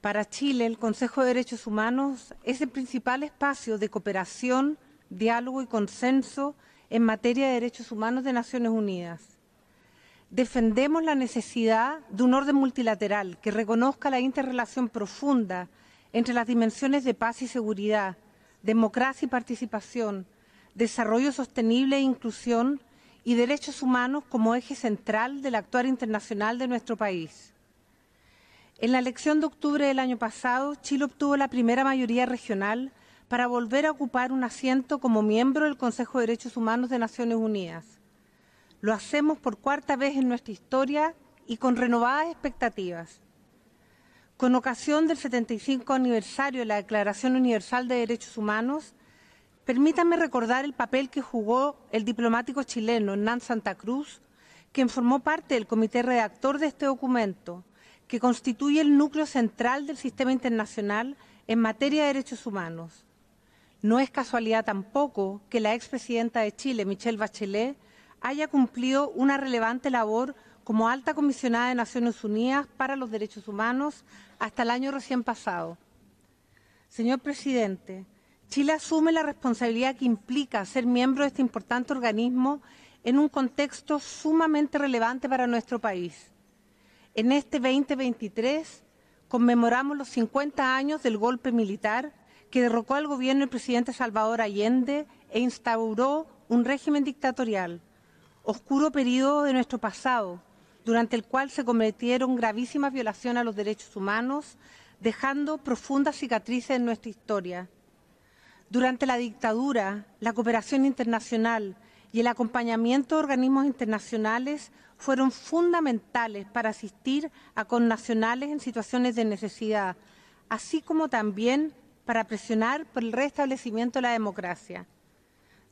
Para Chile, el Consejo de Derechos Humanos es el principal espacio de cooperación, diálogo y consenso en materia de derechos humanos de Naciones Unidas. Defendemos la necesidad de un orden multilateral que reconozca la interrelación profunda entre las dimensiones de paz y seguridad, democracia y participación, desarrollo sostenible e inclusión y derechos humanos como eje central del actuar internacional de nuestro país. En la elección de octubre del año pasado, Chile obtuvo la primera mayoría regional para volver a ocupar un asiento como miembro del Consejo de Derechos Humanos de Naciones Unidas. Lo hacemos por cuarta vez en nuestra historia y con renovadas expectativas. Con ocasión del 75 aniversario de la Declaración Universal de Derechos Humanos, permítanme recordar el papel que jugó el diplomático chileno Hernán Santa Cruz, quien formó parte del comité redactor de este documento, que constituye el núcleo central del sistema internacional en materia de derechos humanos. No es casualidad tampoco que la expresidenta de Chile, Michelle Bachelet, haya cumplido una relevante labor como alta comisionada de Naciones Unidas para los Derechos Humanos hasta el año recién pasado. Señor presidente, Chile asume la responsabilidad que implica ser miembro de este importante organismo en un contexto sumamente relevante para nuestro país. En este 2023 conmemoramos los 50 años del golpe militar que derrocó al gobierno del presidente Salvador Allende e instauró un régimen dictatorial, oscuro periodo de nuestro pasado, durante el cual se cometieron gravísimas violaciones a los derechos humanos, dejando profundas cicatrices en nuestra historia. Durante la dictadura, la cooperación internacional y el acompañamiento de organismos internacionales fueron fundamentales para asistir a connacionales en situaciones de necesidad, así como también para presionar por el restablecimiento de la democracia.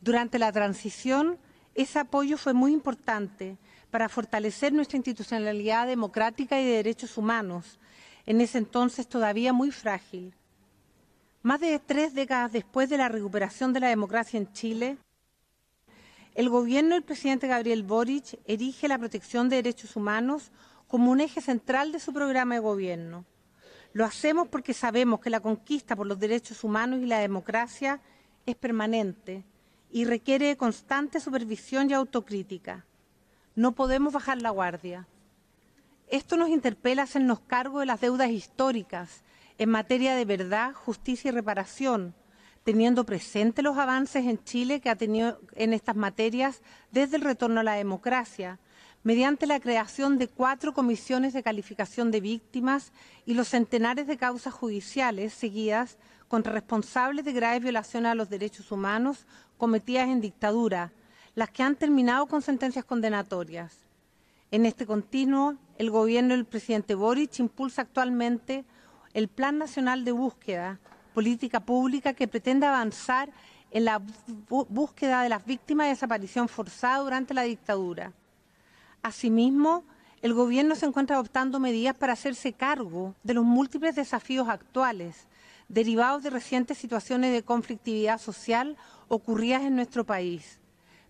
Durante la transición, ese apoyo fue muy importante para fortalecer nuestra institucionalidad democrática y de derechos humanos, en ese entonces todavía muy frágil. Más de 3 décadas después de la recuperación de la democracia en Chile, el gobierno del presidente Gabriel Boric erige la protección de derechos humanos como un eje central de su programa de gobierno. Lo hacemos porque sabemos que la conquista por los derechos humanos y la democracia es permanente y requiere de constante supervisión y autocrítica. No podemos bajar la guardia. Esto nos interpela a hacernos cargo de las deudas históricas en materia de verdad, justicia y reparación, teniendo presente los avances en Chile que ha tenido en estas materias desde el retorno a la democracia, mediante la creación de 4 comisiones de calificación de víctimas y los centenares de causas judiciales seguidas contra responsables de graves violaciones a los derechos humanos cometidas en dictadura, las que han terminado con sentencias condenatorias. En este continuo, el gobierno del presidente Boric impulsa actualmente el Plan Nacional de Búsqueda, política pública que pretende avanzar en la búsqueda de las víctimas de desaparición forzada durante la dictadura. Asimismo, el gobierno se encuentra adoptando medidas para hacerse cargo de los múltiples desafíos actuales, derivados de recientes situaciones de conflictividad social ocurridas en nuestro país.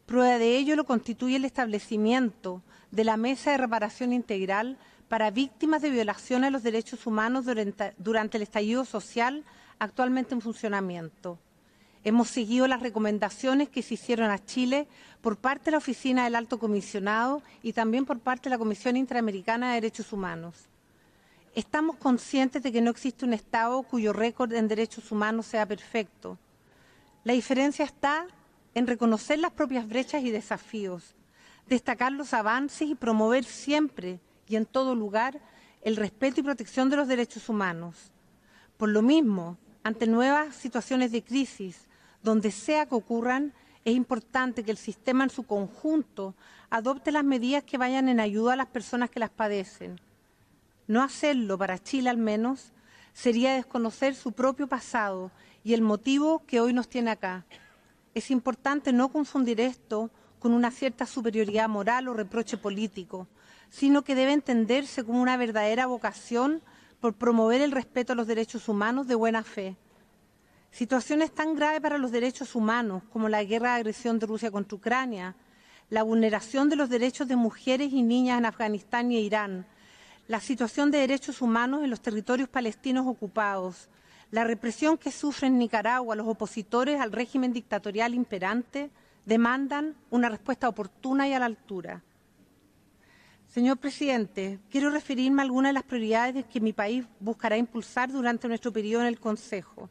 Prueba de ello lo constituye el establecimiento de la Mesa de Reparación Integral para víctimas de violación a los derechos humanos durante el estallido social actualmente en funcionamiento. Hemos seguido las recomendaciones que se hicieron a Chile por parte de la Oficina del Alto Comisionado y también por parte de la Comisión Interamericana de Derechos Humanos. Estamos conscientes de que no existe un Estado cuyo récord en derechos humanos sea perfecto. La diferencia está en reconocer las propias brechas y desafíos, destacar los avances y promover siempre y en todo lugar el respeto y protección de los derechos humanos. Por lo mismo, ante nuevas situaciones de crisis, donde sea que ocurran, es importante que el sistema en su conjunto adopte las medidas que vayan en ayuda a las personas que las padecen. No hacerlo, para Chile al menos, sería desconocer su propio pasado y el motivo que hoy nos tiene acá. Es importante no confundir esto con una cierta superioridad moral o reproche político, sino que debe entenderse como una verdadera vocación por promover el respeto a los derechos humanos de buena fe. Situaciones tan graves para los derechos humanos como la guerra de agresión de Rusia contra Ucrania, la vulneración de los derechos de mujeres y niñas en Afganistán y Irán, la situación de derechos humanos en los territorios palestinos ocupados, la represión que sufren en Nicaragua los opositores al régimen dictatorial imperante, demandan una respuesta oportuna y a la altura. Señor presidente, quiero referirme a algunas de las prioridades que mi país buscará impulsar durante nuestro periodo en el Consejo.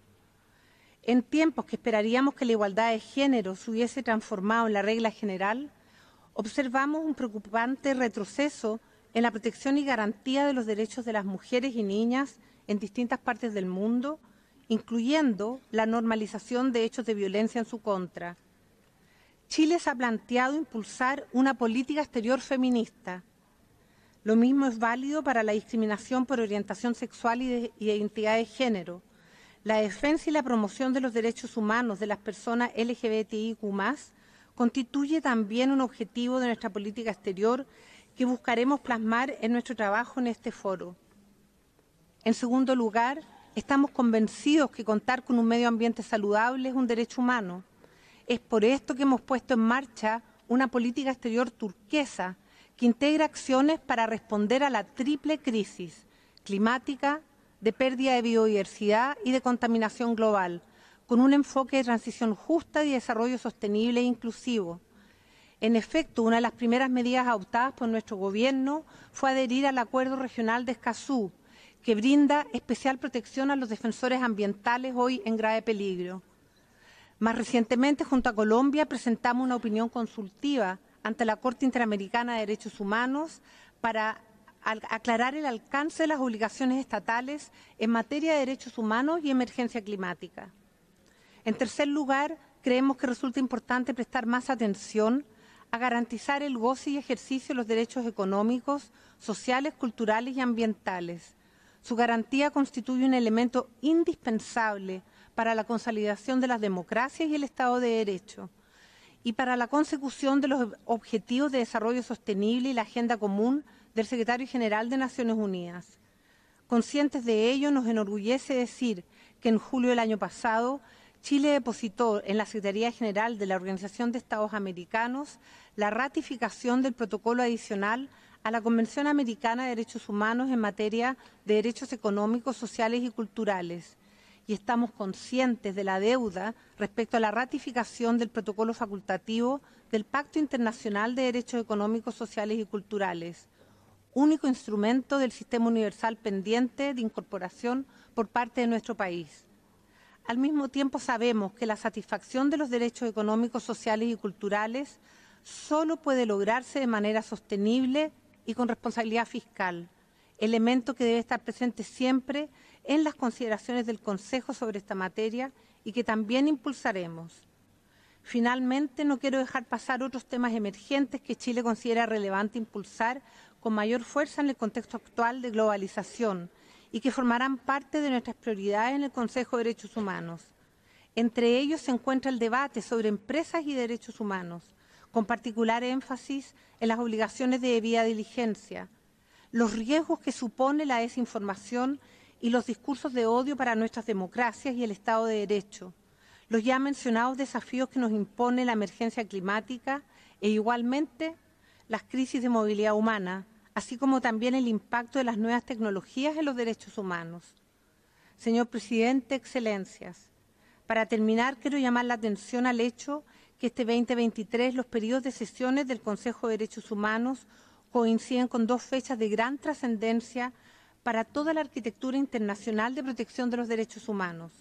En tiempos que esperaríamos que la igualdad de género se hubiese transformado en la regla general, observamos un preocupante retroceso en la protección y garantía de los derechos de las mujeres y niñas en distintas partes del mundo, incluyendo la normalización de hechos de violencia en su contra. Chile se ha planteado impulsar una política exterior feminista. Lo mismo es válido para la discriminación por orientación sexual y de identidad de género, la defensa y la promoción de los derechos humanos de las personas LGBTIQ+, constituye también un objetivo de nuestra política exterior que buscaremos plasmar en nuestro trabajo en este foro. En segundo lugar, estamos convencidos que contar con un medio ambiente saludable es un derecho humano. Es por esto que hemos puesto en marcha una política exterior turquesa que integra acciones para responder a la triple crisis climática, de pérdida de biodiversidad y de contaminación global, con un enfoque de transición justa y desarrollo sostenible e inclusivo. En efecto, una de las primeras medidas adoptadas por nuestro Gobierno fue adherir al Acuerdo Regional de Escazú, que brinda especial protección a los defensores ambientales hoy en grave peligro. Más recientemente, junto a Colombia, presentamos una opinión consultiva ante la Corte Interamericana de Derechos Humanos para aclarar el alcance de las obligaciones estatales en materia de derechos humanos y emergencia climática. En tercer lugar, creemos que resulta importante prestar más atención a garantizar el goce y ejercicio de los derechos económicos, sociales, culturales y ambientales. Su garantía constituye un elemento indispensable para la consolidación de las democracias y el Estado de Derecho, y para la consecución de los Objetivos de Desarrollo Sostenible y la Agenda Común del Secretario General de Naciones Unidas. Conscientes de ello, nos enorgullece decir que en julio del año pasado, Chile depositó en la Secretaría General de la Organización de Estados Americanos la ratificación del protocolo adicional a la Convención Americana de Derechos Humanos en materia de derechos económicos, sociales y culturales. Y estamos conscientes de la deuda respecto a la ratificación del protocolo facultativo del Pacto Internacional de Derechos Económicos, Sociales y Culturales, único instrumento del sistema universal pendiente de incorporación por parte de nuestro país. Al mismo tiempo sabemos que la satisfacción de los derechos económicos, sociales y culturales solo puede lograrse de manera sostenible y con responsabilidad fiscal, elemento que debe estar presente siempre en las consideraciones del Consejo sobre esta materia y que también impulsaremos. Finalmente, no quiero dejar pasar otros temas emergentes que Chile considera relevante impulsar con mayor fuerza en el contexto actual de globalización y que formarán parte de nuestras prioridades en el Consejo de Derechos Humanos. Entre ellos se encuentra el debate sobre empresas y derechos humanos, con particular énfasis en las obligaciones de debida diligencia, los riesgos que supone la desinformación y los discursos de odio para nuestras democracias y el Estado de Derecho, los ya mencionados desafíos que nos impone la emergencia climática e igualmente las crisis de movilidad humana, así como también el impacto de las nuevas tecnologías en los derechos humanos. Señor Presidente, Excelencias, para terminar quiero llamar la atención al hecho que este 2023 los periodos de sesiones del Consejo de Derechos Humanos coinciden con dos fechas de gran trascendencia para toda la arquitectura internacional de protección de los derechos humanos.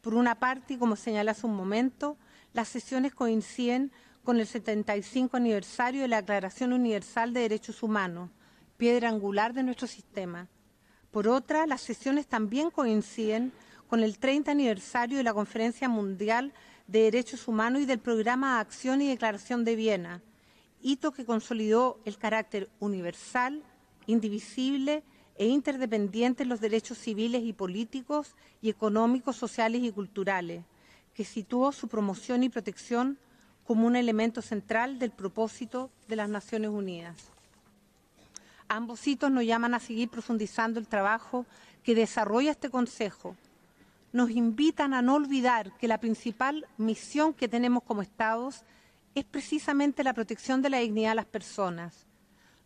Por una parte, y como señalé hace un momento, las sesiones coinciden con el 75 aniversario de la Declaración Universal de Derechos Humanos, piedra angular de nuestro sistema. Por otra, las sesiones también coinciden con el 30 aniversario de la Conferencia Mundial de Derechos Humanos y del Programa de Acción y Declaración de Viena, hito que consolidó el carácter universal, indivisible e interdependiente en los derechos civiles y políticos y económicos, sociales y culturales, que situó su promoción y protección como un elemento central del propósito de las Naciones Unidas. Ambos hitos nos llaman a seguir profundizando el trabajo que desarrolla este Consejo. Nos invitan a no olvidar que la principal misión que tenemos como Estados es precisamente la protección de la dignidad de las personas.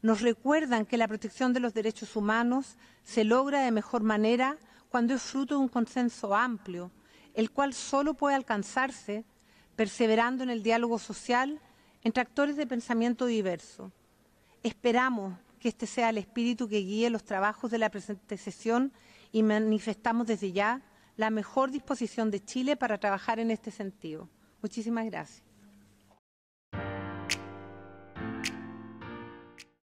nos recuerdan que la protección de los derechos humanos se logra de mejor manera cuando es fruto de un consenso amplio, el cual solo puede alcanzarse perseverando en el diálogo social entre actores de pensamiento diverso. Esperamos que este sea el espíritu que guíe los trabajos de la presente sesión y manifestamos desde ya la mejor disposición de Chile para trabajar en este sentido. Muchísimas gracias.